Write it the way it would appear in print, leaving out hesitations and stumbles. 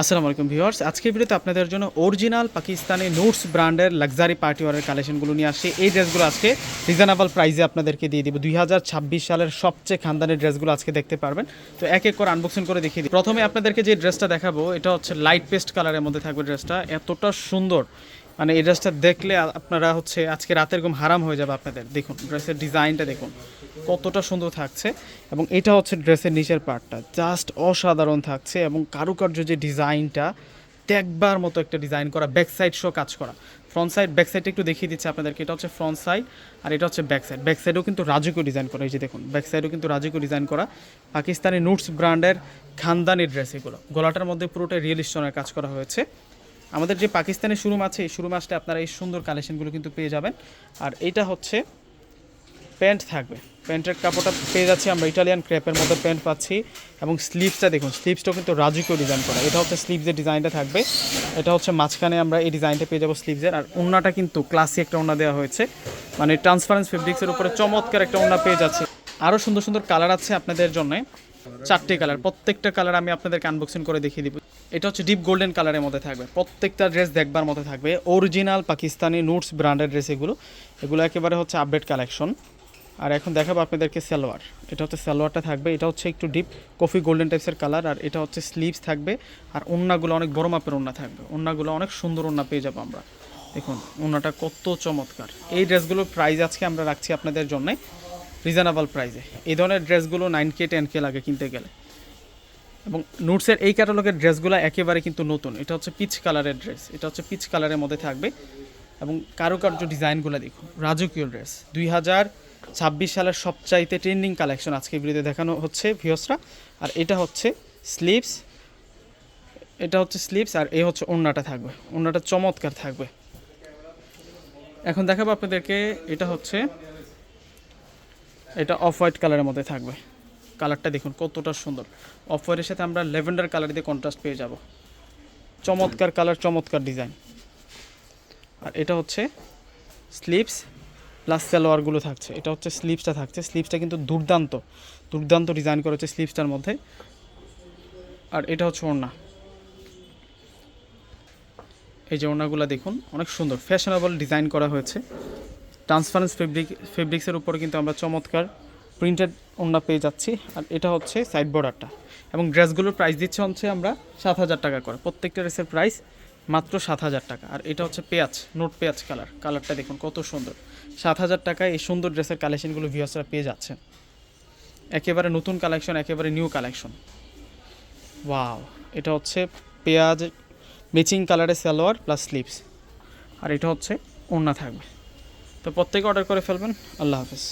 আসসালামু আলাইকুম ভিউয়ার্স, আজকের ভিডিওতে আপনাদের জন্য অরিজিনাল পাকিস্তানি নুটস ব্র্যান্ডের লাক্সারি পার্টি ওয়ারের কালেকশনগুলো নিয়ে আসছি। এই ড্রেসগুলো আজকে রিজনেবল প্রাইসে আপনাদেরকে দিয়ে দিব। 2026 সালের সবচেয়ে খানদানি ড্রেসগুলো আজকে দেখতে পারবেন। তো এক এক করে আনবক্সিং করে দেখিয়ে দিই। প্রথমে আপনাদেরকে যে ড্রেসটা দেখাবো এটা হচ্ছে লাইট পেস্ট কালারের মধ্যে থাকবে। ড্রেসটা এতটা সুন্দর, মানে এই ড্রেসটা দেখলে আপনারা হচ্ছে আজকে রাতের ঘুম হারাম হয়ে যাবে আপনাদের। দেখুন ড্রেসের ডিজাইনটা দেখুন কতটা সুন্দর থাকছে, এবং এটা হচ্ছে ড্রেসের নিচের পার্টটা জাস্ট অসাধারণ থাকছে, এবং কারুকার্য যে ডিজাইনটা দেখবার মতো একটা ডিজাইন করা, ব্যাক সাইড শো কাজ করা। ফ্রন্ট সাইড ব্যাক সাইডটা একটু দেখিয়ে দিচ্ছে আপনাদেরকে। এটা হচ্ছে ফ্রন্ট সাইড আর এটা হচ্ছে ব্যাক সাইড। ব্যাক সাইডেও কিন্তু রাজকীয় ডিজাইন করা, এই যে দেখুন ব্যাক সাইডেও কিন্তু রাজকীয় ডিজাইন করা পাকিস্তানি নুটস ব্র্যান্ডের খানদানি ড্রেস। এগুলো গলাটার মধ্যে পুরোটা রিয়েল স্টোনের কাজ করা হয়েছে। আমাদের যে পাকিস্তানি শোরুম আছে এই শোরুমে আসলে আপনারা এই সুন্দর কালেকশনগুলো কিন্তু পেয়ে যাবেন। আর এইটা হচ্ছে প্যান্ট থাকবে, প্যান্টের কাপড়টা পেয়ে যাচ্ছি আমরা ইটালিয়ান ক্রেপের মধ্যে প্যান্ট পাচ্ছি, এবং স্লিভসটা দেখুন, স্লিভসটাও কিন্তু রাজকীয় ডিজাইন করা। এটা হচ্ছে স্লিভসের ডিজাইনটা থাকবে, এটা হচ্ছে মাঝখানে আমরা এই ডিজাইনটা পেয়ে যাবো স্লিভসের। আর ওড়নাটা কিন্তু ক্লাসি একটা ওড়না দেওয়া হয়েছে, মানে ট্রান্সপারেন্স ফেব্রিক্সের উপরে চমৎকার একটা ওড়না পেয়ে যাচ্ছে। আরও সুন্দর সুন্দর কালার আছে আপনাদের জন্য, 4টে কালার, প্রত্যেকটা কালার আমি আপনাদেরকে আনবক্সিং করে দেখিয়ে দিব। এটা হচ্ছে ডিপ গোল্ডেন কালারের মধ্যে থাকবে, প্রত্যেকটা ড্রেস দেখবার মতো থাকবে। অরিজিনাল পাকিস্তানি নুটস ব্র্যান্ডের ড্রেস এগুলো একেবারে হচ্ছে আপডেট কালেকশন। আর এখন দেখাবো আপনাদেরকে সালোয়ার। এটা হচ্ছে সালোয়ারটা থাকবে, এটা হচ্ছে একটু ডিপ কফি গোল্ডেন টাইপসের কালার। আর এটা হচ্ছে স্লিভস থাকবে, আর ওড়নাগুলো অনেক বড় মাপের ওড়না থাকবে। ওড়নাগুলো অনেক সুন্দর ওড়না পেয়ে যাবো আমরা। দেখুন ওড়নাটা কত চমৎকার। এই ড্রেসগুলোর প্রাইস আজকে আমরা রাখছি আপনাদের জন্য রিজনেবল প্রাইসে। এই ধরনের ড্রেসগুলো 9K 10K লাগে কিনতে গেলে। এবং নুটসের এই ক্যাটালগের ড্রেসগুলো একেবারে কিন্তু নতুন। এটা হচ্ছে পিচ কালারের ড্রেস, এটা হচ্ছে পিচ কালারের মধ্যে থাকবে, এবং কারুকার্য ডিজাইনগুলো দেখুন রাজকীয় ড্রেস। 2026 সালের সবচাইতে ট্রেন্ডিং কালেকশন আজকে ভিডিওতে দেখানো হচ্ছে ভিউয়ার্সরা। আর এটা হচ্ছে স্লিভস, এটা হচ্ছে স্লিভস, আর এই হচ্ছে ওড়নাটা থাকবে। ওড়নাটা চমৎকার থাকবে। এখন দেখাবো আপনাদেরকে, এটা হচ্ছে এটা অফ হোয়াইট কালারের মধ্যে থাকবে। কালারটা দেখুন কতটা সুন্দর। অফ হোয়াইটের সাথে আমরা ল্যাভেন্ডার কালার দিয়ে কন্ট্রাস্ট পেয়ে যাব। চমৎকার কালার, চমৎকার ডিজাইন। আর এটা হচ্ছে স্লিভস প্লাস সালোয়ারগুলো থাকছে। এটা হচ্ছে স্লিভসটা থাকছে, স্লিভসটা কিন্তু দুর্দান্ত দুর্দান্ত ডিজাইন করা হচ্ছে স্লিভসটার মধ্যে। আর এটা হচ্ছে ওড়না, এই যে ওড়নাগুলো দেখুন অনেক সুন্দর ফ্যাশনেবল ডিজাইন করা হয়েছে। ট্রান্সপারেন্স ফেব্রিক্সের উপরে কিন্তু আমরা চমৎকার প্রিন্টেড ওড়না পেয়ে যাচ্ছি। আর এটা হচ্ছে সাইড বর্ডারটা, এবং ড্রেসগুলোর প্রাইস দিচ্ছে হচ্ছে আমরা 7,000 টাকা করে। প্রত্যেকটা ড্রেসের প্রাইস মাত্র 7,000 টাকা। আর এটা হচ্ছে পেঁয়াজ, নোট পেঁয়াজ কালার। কালারটা দেখুন কত সুন্দর। 7,000 টাকায় এই সুন্দর ড্রেসের কালেকশনগুলো ভিউয়ার্সরা পেয়ে যাচ্ছে। একেবারে নতুন কালেকশন, একেবারে নিউ কালেকশন। ওয়াও, এটা হচ্ছে পেঁয়াজ ম্যাচিং কালারের সালোয়ার প্লাস স্লিভস, আর এটা হচ্ছে ওড়না থাকবে। তো প্রত্যেকে অর্ডার করে ফেলবেন। আল্লাহ হাফেজ।